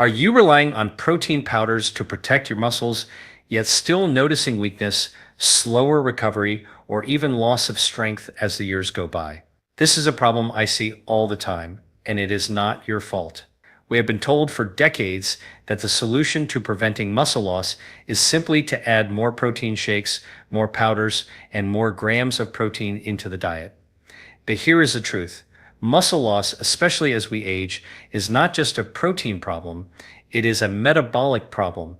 Are you relying on protein powders to protect your muscles, yet still noticing weakness, slower recovery, or even loss of strength as the years go by? This is a problem I see all the time, and it is not your fault. We have been told for decades that the solution to preventing muscle loss is simply to add more protein shakes, more powders, and more grams of protein into the diet. But here is the truth. Muscle loss, especially as we age, is not just a protein problem, it is a metabolic problem.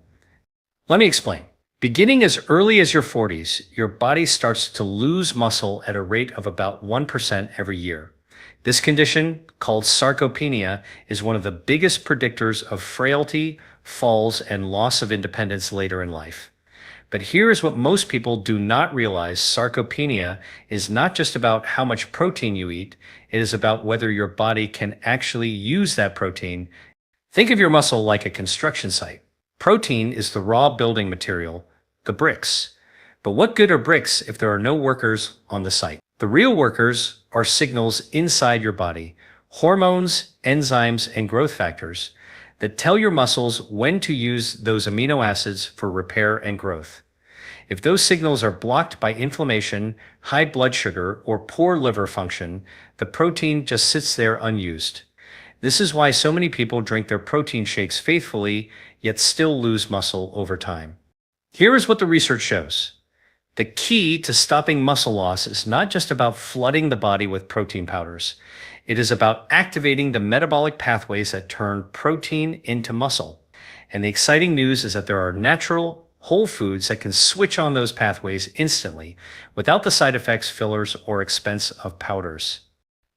Let me explain. Beginning as early as your 40s, your body starts to lose muscle at a rate of about 1% every year. This condition, called sarcopenia, is one of the biggest predictors of frailty, falls, and loss of independence later in life. But here is what most people do not realize. Sarcopenia is not just about how much protein you eat, it is about whether your body can actually use that protein. Think of your muscle like a construction site. Protein is the raw building material, the bricks. But what good are bricks if there are no workers on the site? The real workers are signals inside your body, hormones, enzymes, and growth factors that tell your muscles when to use those amino acids for repair and growth. If those signals are blocked by inflammation, high blood sugar, or poor liver function, the protein just sits there unused. This is why so many people drink their protein shakes faithfully, yet still lose muscle over time. Here is what the research shows. The key to stopping muscle loss is not just about flooding the body with protein powders. It is about activating the metabolic pathways that turn protein into muscle. And the exciting news is that there are natural, whole foods that can switch on those pathways instantly without the side effects, fillers, or expense of powders.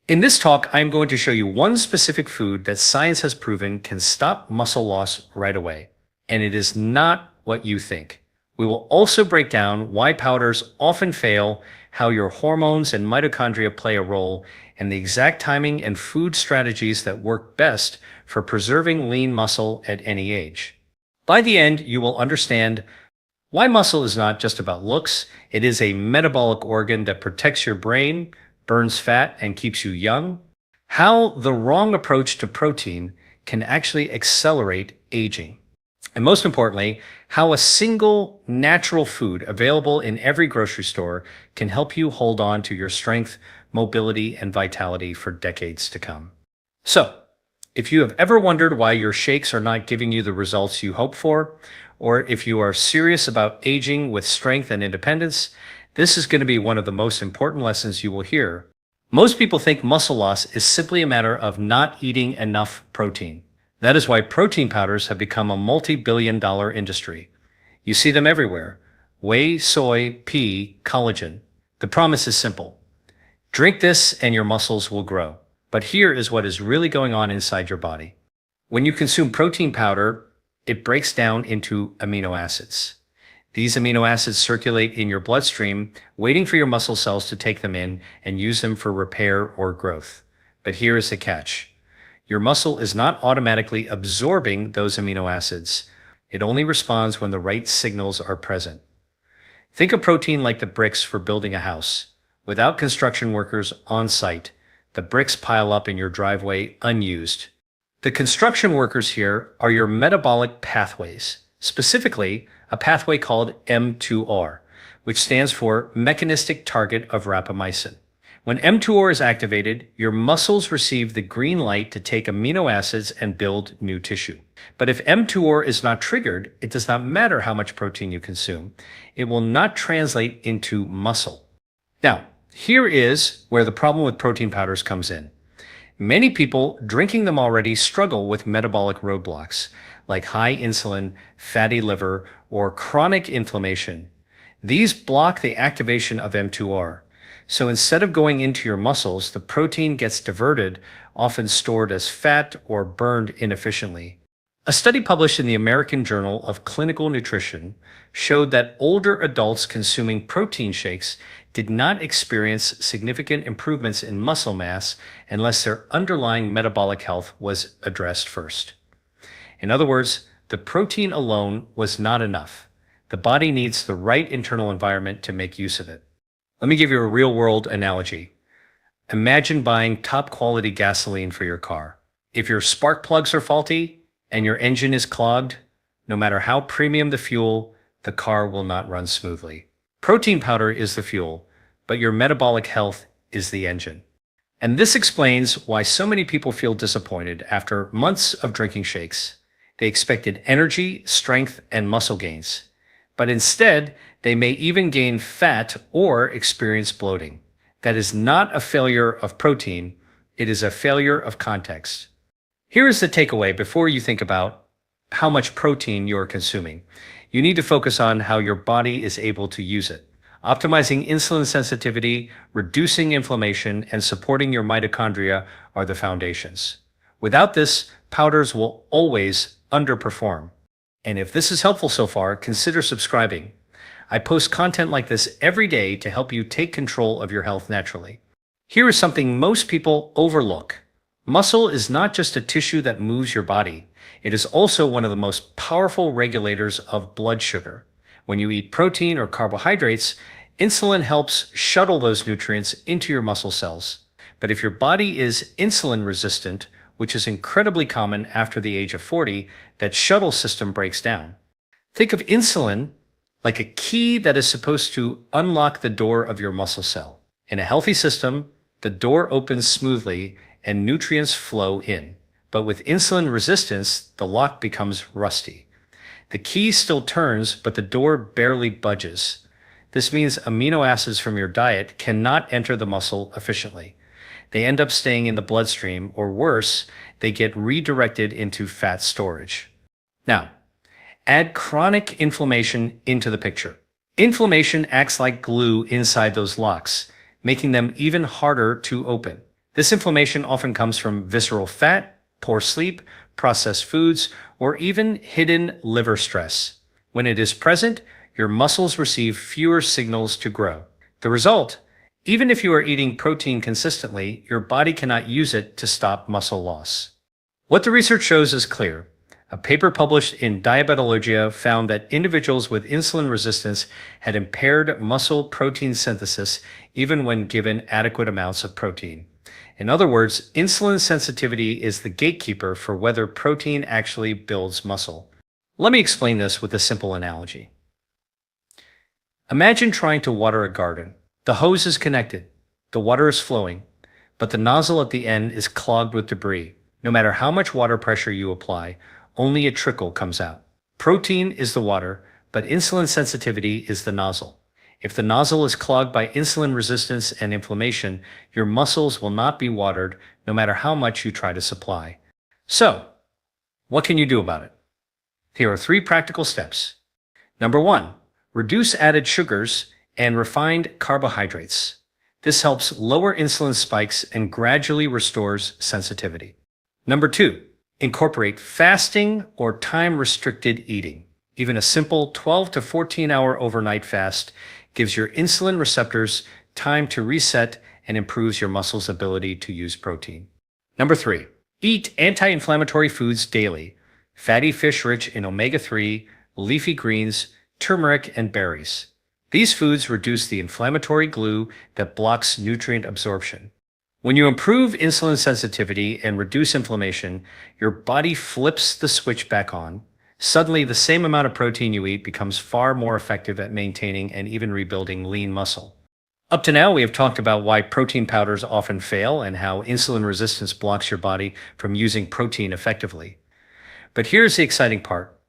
In this talk, I am going to show you one specific food that science has proven can stop muscle loss right away. And it is not what you think. We will also break down why powders often fail, how your hormones and mitochondria play a role, and the exact timing and food strategies that work best for preserving lean muscle at any age. By the end, you will understand why muscle is not just about looks. It is a metabolic organ that protects your brain, burns fat, and keeps you young. How the wrong approach to protein can actually accelerate aging. And most importantly, how a single natural food available in every grocery store can help you hold on to your strength, mobility, and vitality for decades to come. So, if you have ever wondered why your shakes are not giving you the results you hope for, or if you are serious about aging with strength and independence, this is going to be one of the most important lessons you will hear. Most people think muscle loss is simply a matter of not eating enough protein. That is why protein powders have become a multi-billion-dollar industry. You see them everywhere. Whey, soy, pea, collagen. The promise is simple. Drink this and your muscles will grow. But here is what is really going on inside your body. When you consume protein powder, it breaks down into amino acids. These amino acids circulate in your bloodstream, waiting for your muscle cells to take them in and use them for repair or growth. But here is the catch. Your muscle is not automatically absorbing those amino acids. It only responds when the right signals are present. Think of protein like the bricks for building a house. Without construction workers on site, the bricks pile up in your driveway unused. The construction workers here are your metabolic pathways, specifically a pathway called mTOR, which stands for Mechanistic Target of Rapamycin. When mTOR is activated, your muscles receive the green light to take amino acids and build new tissue. But if mTOR is not triggered, it does not matter how much protein you consume. It will not translate into muscle. Now, here is where the problem with protein powders comes in. Many people drinking them already struggle with metabolic roadblocks, like high insulin, fatty liver, or chronic inflammation. These block the activation of mTOR. So instead of going into your muscles, the protein gets diverted, often stored as fat or burned inefficiently. A study published in the American Journal of Clinical Nutrition showed that older adults consuming protein shakes did not experience significant improvements in muscle mass unless their underlying metabolic health was addressed first. In other words, the protein alone was not enough. The body needs the right internal environment to make use of it. Let me give you a real-world analogy. Imagine buying top-quality gasoline for your car. If your spark plugs are faulty, and your engine is clogged, no matter how premium the fuel, the car will not run smoothly. Protein powder is the fuel, but your metabolic health is the engine. And this explains why so many people feel disappointed after months of drinking shakes. They expected energy, strength, and muscle gains. But instead, they may even gain fat or experience bloating. That is not a failure of protein, it is a failure of context. Here is the takeaway before you think about how much protein you're consuming. You need to focus on how your body is able to use it. Optimizing insulin sensitivity, reducing inflammation, and supporting your mitochondria are the foundations. Without this, powders will always underperform. And if this is helpful so far, consider subscribing. I post content like this every day to help you take control of your health naturally. Here is something most people overlook. Muscle is not just a tissue that moves your body. It is also one of the most powerful regulators of blood sugar. When you eat protein or carbohydrates, insulin helps shuttle those nutrients into your muscle cells. But if your body is insulin resistant, which is incredibly common after the age of 40, that shuttle system breaks down. Think of insulin like a key that is supposed to unlock the door of your muscle cell. In a healthy system, the door opens smoothly and nutrients flow in. But with insulin resistance, the lock becomes rusty. The key still turns, but the door barely budges. This means amino acids from your diet cannot enter the muscle efficiently. They end up staying in the bloodstream, or worse, they get redirected into fat storage. Now, add chronic inflammation into the picture. Inflammation acts like glue inside those locks, making them even harder to open. This inflammation often comes from visceral fat, poor sleep, processed foods, or even hidden liver stress. When it is present, your muscles receive fewer signals to grow. The result, even if you are eating protein consistently, your body cannot use it to stop muscle loss. What the research shows is clear. A paper published in Diabetologia found that individuals with insulin resistance had impaired muscle protein synthesis even when given adequate amounts of protein. In other words, insulin sensitivity is the gatekeeper for whether protein actually builds muscle. Let me explain this with a simple analogy. Imagine trying to water a garden. The hose is connected, the water is flowing, but the nozzle at the end is clogged with debris. No matter how much water pressure you apply, only a trickle comes out. Protein is the water, but insulin sensitivity is the nozzle. If the nozzle is clogged by insulin resistance and inflammation, your muscles will not be watered no matter how much you try to supply. So, what can you do about it? Here are 3 practical steps. Number 1, reduce added sugars and refined carbohydrates. This helps lower insulin spikes and gradually restores sensitivity. Number 2, incorporate fasting or time-restricted eating. Even a simple 12 to 14-hour overnight fast gives your insulin receptors time to reset and improves your muscles' ability to use protein. Number 3, eat anti-inflammatory foods daily. Fatty fish rich in omega-3, leafy greens, turmeric, and berries. These foods reduce the inflammatory glue that blocks nutrient absorption. When you improve insulin sensitivity and reduce inflammation, your body flips the switch back on. Suddenly, the same amount of protein you eat becomes far more effective at maintaining and even rebuilding lean muscle. Up to now, we have talked about why protein powders often fail and how insulin resistance blocks your body from using protein effectively. But here's the exciting part.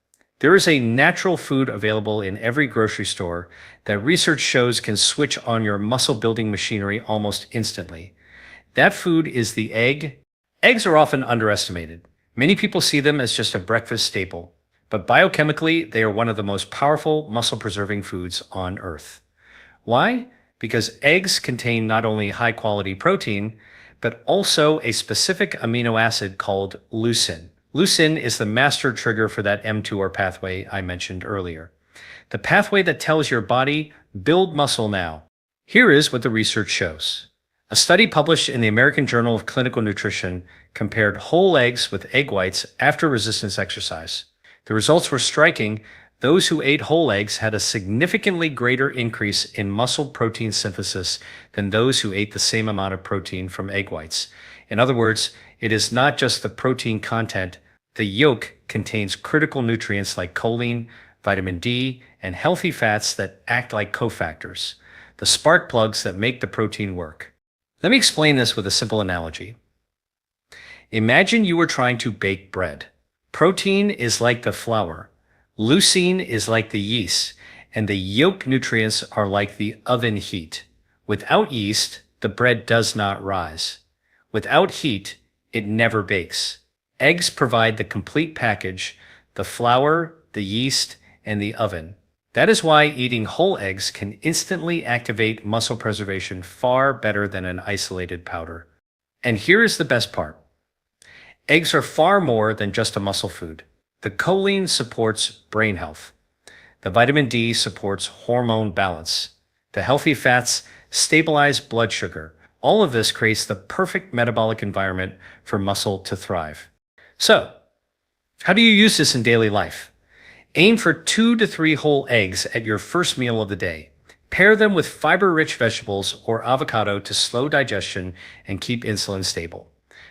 There is a natural food available in every grocery store that research shows can switch on your muscle-building machinery almost instantly. That food is the egg. Eggs are often underestimated. Many people see them as just a breakfast staple, but biochemically, they are one of the most powerful muscle-preserving foods on Earth. Why? Because eggs contain not only high-quality protein, but also a specific amino acid called leucine. Leucine is the master trigger for that mTOR pathway I mentioned earlier. The pathway that tells your body, build muscle now. Here is what the research shows. A study published in the American Journal of Clinical Nutrition compared whole eggs with egg whites after resistance exercise. The results were striking. Those who ate whole eggs had a significantly greater increase in muscle protein synthesis than those who ate the same amount of protein from egg whites. In other words, it is not just the protein content, the yolk contains critical nutrients like choline, vitamin D, and healthy fats that act like cofactors, the spark plugs that make the protein work. Let me explain this with a simple analogy. Imagine you were trying to bake bread. Protein is like the flour, leucine is like the yeast, and the yolk nutrients are like the oven heat. Without yeast, the bread does not rise. Without heat, it never bakes. Eggs provide the complete package: the flour, the yeast, and the oven. That is why eating whole eggs can instantly activate muscle preservation far better than an isolated powder. And here is the best part. Eggs are far more than just a muscle food. The choline supports brain health. The vitamin D supports hormone balance. The healthy fats stabilize blood sugar. All of this creates the perfect metabolic environment for muscle to thrive. So, how do you use this in daily life? Aim for 2 to 3 whole eggs at your first meal of the day. Pair them with fiber-rich vegetables or avocado to slow digestion and keep insulin stable.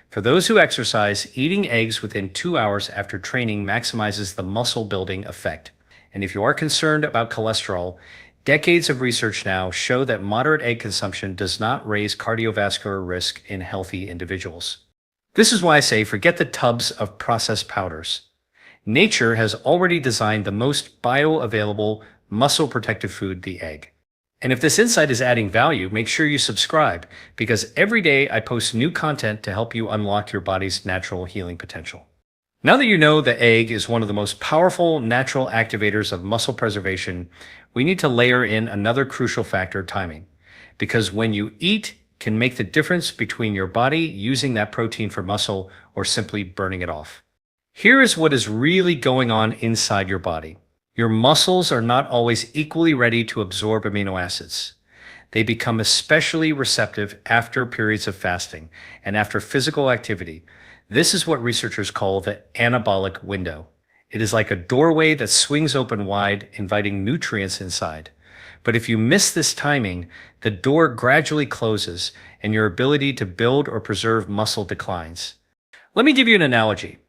For those who exercise, eating eggs within 2 hours after training maximizes the muscle-building effect. And if you are concerned about cholesterol, decades of research now show that moderate egg consumption does not raise cardiovascular risk in healthy individuals. This is why I say forget the tubs of processed powders. Nature has already designed the most bioavailable, muscle-protective food, the egg. And if this insight is adding value, make sure you subscribe, because every day I post new content to help you unlock your body's natural healing potential. Now that you know the egg is one of the most powerful natural activators of muscle preservation, we need to layer in another crucial factor: timing. Because when you eat can make the difference between your body using that protein for muscle or simply burning it off. Here is what is really going on inside your body. Your muscles are not always equally ready to absorb amino acids. They become especially receptive after periods of fasting and after physical activity. This is what researchers call the anabolic window. It is like a doorway that swings open wide, inviting nutrients inside. But if you miss this timing, the door gradually closes and your ability to build or preserve muscle declines. Let me give you an analogy.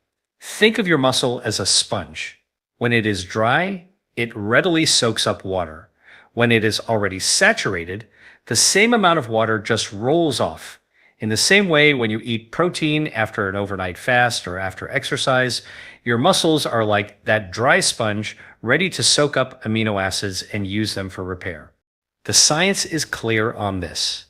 Think of your muscle as a sponge. When it is dry, it readily soaks up water. When it is already saturated, the same amount of water just rolls off. In the same way, when you eat protein after an overnight fast or after exercise, your muscles are like that dry sponge, ready to soak up amino acids and use them for repair. The science is clear on this.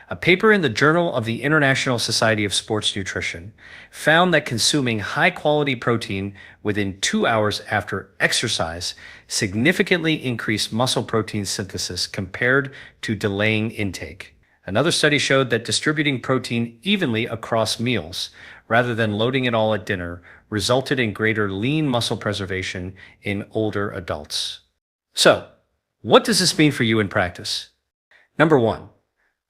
A paper in the Journal of the International Society of Sports Nutrition found that consuming high-quality protein within 2 hours after exercise significantly increased muscle protein synthesis compared to delaying intake. Another study showed that distributing protein evenly across meals, rather than loading it all at dinner, resulted in greater lean muscle preservation in older adults. So, what does this mean for you in practice? Number 1.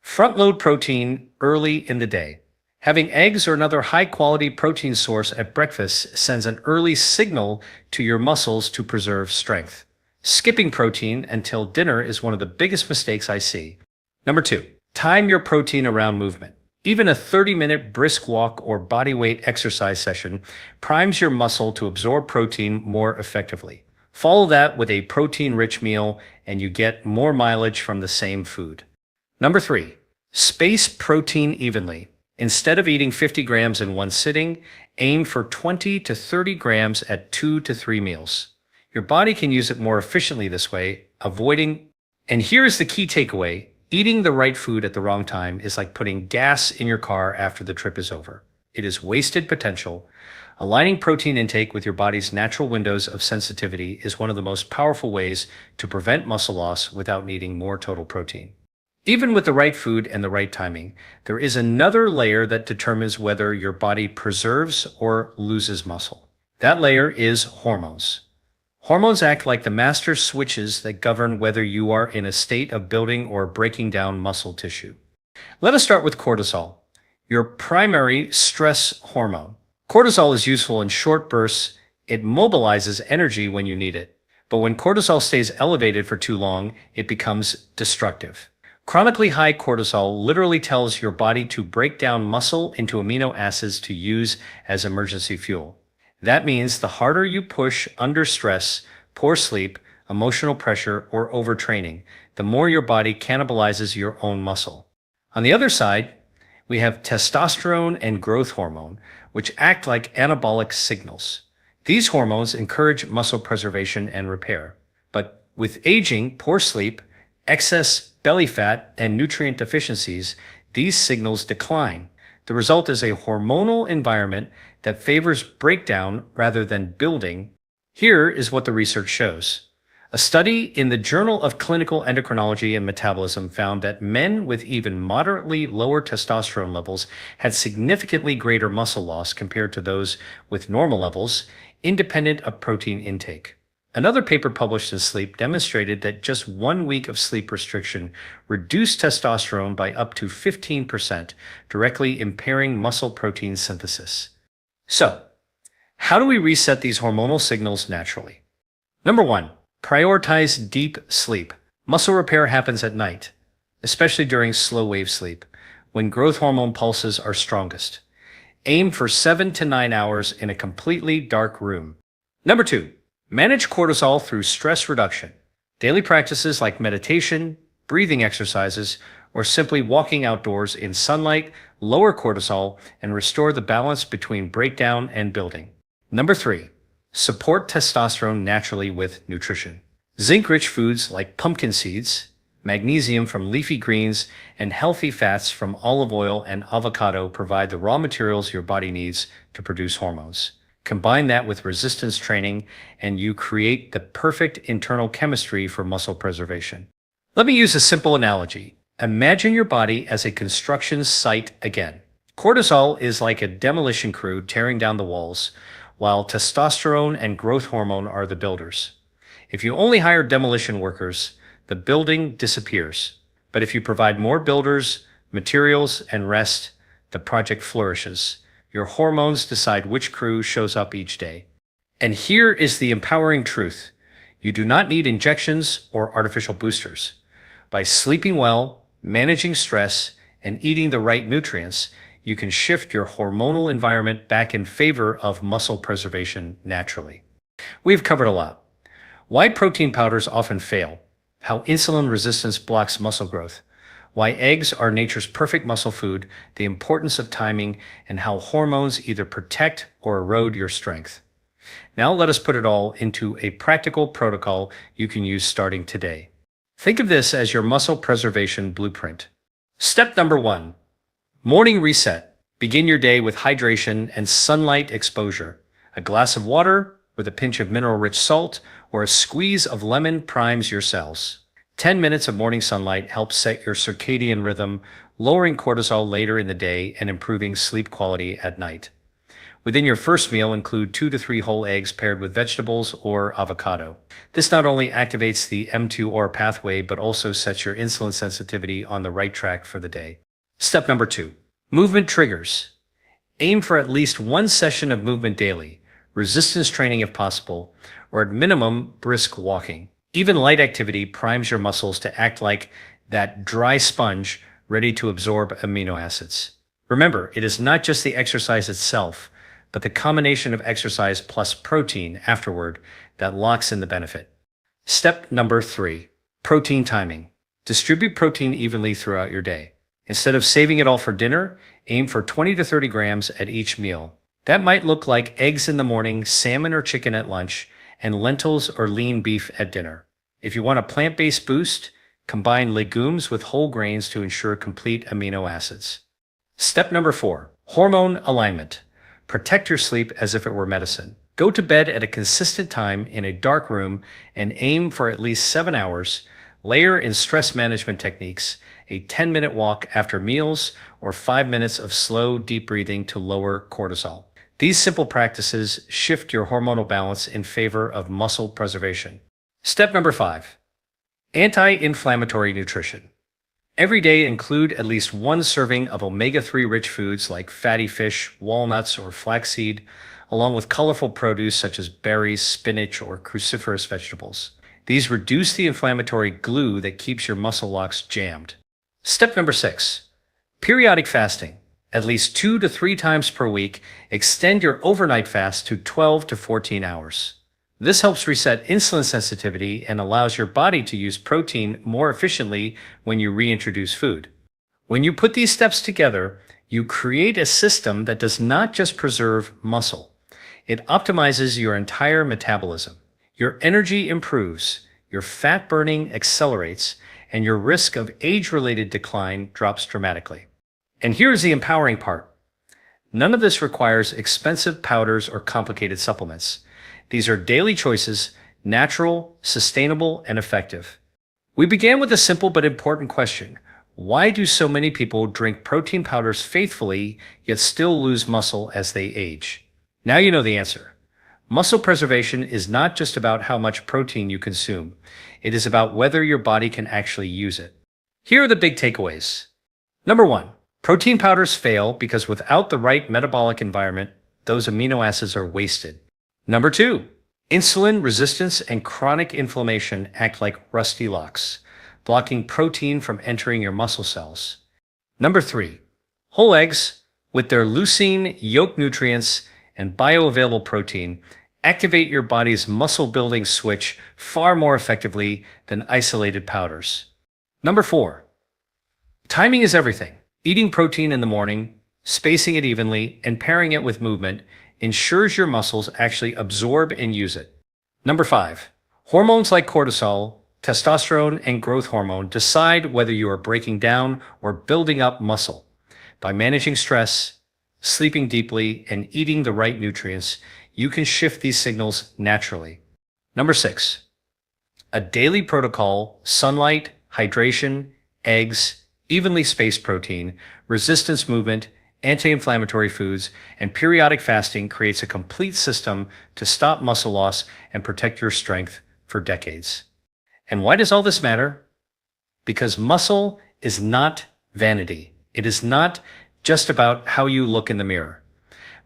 Front-load protein early in the day. Having eggs or another high-quality protein source at breakfast sends an early signal to your muscles to preserve strength. Skipping protein until dinner is one of the biggest mistakes I see. Number 2. Time your protein around movement. Even a 30-minute brisk walk or bodyweight exercise session primes your muscle to absorb protein more effectively. Follow that with a protein-rich meal and you get more mileage from the same food. Number 3. Space protein evenly. Instead of eating 50 grams in one sitting, aim for 20 to 30 grams at 2 to 3 meals. Your body can use it more efficiently this way, avoiding. And here is the key takeaway. Eating the right food at the wrong time is like putting gas in your car after the trip is over. It is wasted potential. Aligning protein intake with your body's natural windows of sensitivity is one of the most powerful ways to prevent muscle loss without needing more total protein. Even with the right food and the right timing, there is another layer that determines whether your body preserves or loses muscle. That layer is hormones. Hormones act like the master switches that govern whether you are in a state of building or breaking down muscle tissue. Let us start with cortisol, your primary stress hormone. Cortisol is useful in short bursts. It mobilizes energy when you need it. But when cortisol stays elevated for too long, it becomes destructive. Chronically high cortisol literally tells your body to break down muscle into amino acids to use as emergency fuel. That means the harder you push under stress, poor sleep, emotional pressure, or overtraining, the more your body cannibalizes your own muscle. On the other side, we have testosterone and growth hormone, which act like anabolic signals. These hormones encourage muscle preservation and repair. But with aging, poor sleep, excess belly fat, and nutrient deficiencies, these signals decline. The result is a hormonal environment that favors breakdown rather than building. Here is what the research shows. A study in the Journal of Clinical Endocrinology and Metabolism found that men with even moderately lower testosterone levels had significantly greater muscle loss compared to those with normal levels, independent of protein intake. Another paper published in Sleep demonstrated that just 1 week of sleep restriction reduced testosterone by up to 15%, directly impairing muscle protein synthesis. So, how do we reset these hormonal signals naturally? Number 1. Prioritize deep sleep. Muscle repair happens at night, especially during slow wave sleep, when growth hormone pulses are strongest. Aim for 7 to 9 hours in a completely dark room. Number 2. Manage cortisol through stress reduction. Daily practices like meditation, breathing exercises, or simply walking outdoors in sunlight lower cortisol and restore the balance between breakdown and building. Number 3. Support testosterone naturally with nutrition. Zinc-rich foods like pumpkin seeds, magnesium from leafy greens, and healthy fats from olive oil and avocado provide the raw materials your body needs to produce hormones. Combine that with resistance training, and you create the perfect internal chemistry for muscle preservation. Let me use a simple analogy. Imagine your body as a construction site again. Cortisol is like a demolition crew tearing down the walls, while testosterone and growth hormone are the builders. If you only hire demolition workers, the building disappears. But if you provide more builders, materials, and rest, the project flourishes. Your hormones decide which crew shows up each day. And here is the empowering truth. You do not need injections or artificial boosters. By sleeping well, managing stress, and eating the right nutrients, you can shift your hormonal environment back in favor of muscle preservation naturally. We've covered a lot. Why protein powders often fail, how insulin resistance blocks muscle growth, why eggs are nature's perfect muscle food, the importance of timing, and how hormones either protect or erode your strength. Now let us put it all into a practical protocol you can use starting today. Think of this as your muscle preservation blueprint. Step number 1. Morning reset. Begin your day with hydration and sunlight exposure. A glass of water with a pinch of mineral-rich salt or a squeeze of lemon primes your cells. 10 minutes of morning sunlight helps set your circadian rhythm, lowering cortisol later in the day and improving sleep quality at night. Within your first meal, include 2 to 3 whole eggs paired with vegetables or avocado. This not only activates the mTOR pathway, but also sets your insulin sensitivity on the right track for the day. Step number 2. Movement triggers. Aim for at least 1 session of movement daily, resistance training if possible, or at minimum, brisk walking. Even light activity primes your muscles to act like that dry sponge ready to absorb amino acids. Remember, it is not just the exercise itself, but the combination of exercise plus protein afterward that locks in the benefit. Step number 3. Protein timing. Distribute protein evenly throughout your day. Instead of saving it all for dinner, aim for 20 to 30 grams at each meal. That might look like eggs in the morning, salmon or chicken at lunch, and lentils or lean beef at dinner. If you want a plant-based boost, combine legumes with whole grains to ensure complete amino acids. Step number 4. Hormone alignment. Protect your sleep as if it were medicine. Go to bed at a consistent time in a dark room and aim for at least 7 hours. Layer in stress management techniques, a 10-minute walk after meals, or 5 minutes of slow, deep breathing to lower cortisol. These simple practices shift your hormonal balance in favor of muscle preservation. Step number 5. Anti-inflammatory nutrition. Every day include at least 1 serving of omega-3 rich foods like fatty fish, walnuts, or flaxseed, along with colorful produce such as berries, spinach, or cruciferous vegetables. These reduce the inflammatory glue that keeps your muscle locks jammed. Step number 6. Periodic fasting. At least 2 to 3 times per week, extend your overnight fast to 12 to 14 hours. This helps reset insulin sensitivity and allows your body to use protein more efficiently when you reintroduce food. When you put these steps together, you create a system that does not just preserve muscle. It optimizes your entire metabolism. Your energy improves, your fat burning accelerates, and your risk of age-related decline drops dramatically. And here's the empowering part. None of this requires expensive powders or complicated supplements. These are daily choices, natural, sustainable, and effective. We began with a simple but important question. Why do so many people drink protein powders faithfully, yet still lose muscle as they age? Now you know the answer. Muscle preservation is not just about how much protein you consume. It is about whether your body can actually use it. Here are the big takeaways. Number 1, protein powders fail because without the right metabolic environment, those amino acids are wasted. Number 2, insulin resistance and chronic inflammation act like rusty locks, blocking protein from entering your muscle cells. Number 3, whole eggs, with their leucine, yolk nutrients, and bioavailable protein, activate your body's muscle-building switch far more effectively than isolated powders. Number 4, timing is everything. Eating protein in the morning, spacing it evenly, and pairing it with movement ensures your muscles actually absorb and use it. Number 5, hormones like cortisol, testosterone, and growth hormone decide whether you are breaking down or building up muscle. By managing stress, sleeping deeply, and eating the right nutrients, you can shift these signals naturally. Number 6, a daily protocol, sunlight, hydration, eggs, evenly spaced protein, resistance movement, anti-inflammatory foods, and periodic fasting creates a complete system to stop muscle loss and protect your strength for decades. And why does all this matter? Because muscle is not vanity. It is not just about how you look in the mirror.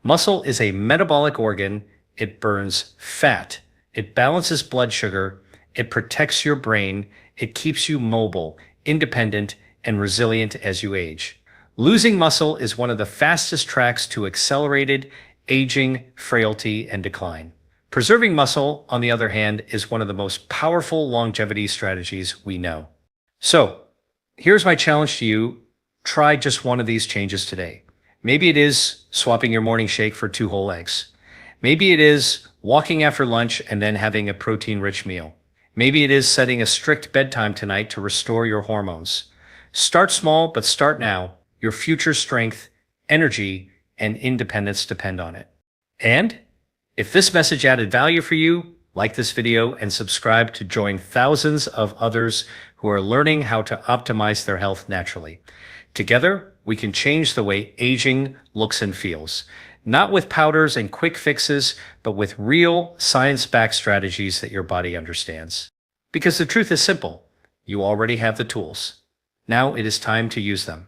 Muscle is a metabolic organ. It burns fat. It balances blood sugar. It protects your brain. It keeps you mobile, independent, and resilient as you age. Losing muscle is one of the fastest tracks to accelerated aging, frailty, and decline. Preserving muscle, on the other hand, is one of the most powerful longevity strategies we know. So, here's my challenge to you. Try just one of these changes today. Maybe it is swapping your morning shake for 2 whole eggs. Maybe it is walking after lunch and then having a protein-rich meal. Maybe it is setting a strict bedtime tonight to restore your hormones. Start small, but start now. Your future strength, energy, and independence depend on it. And if this message added value for you, like this video and subscribe to join thousands of others who are learning how to optimize their health naturally. Together, we can change the way aging looks and feels, not with powders and quick fixes, but with real science-backed strategies that your body understands. Because the truth is simple, you already have the tools. Now it is time to use them.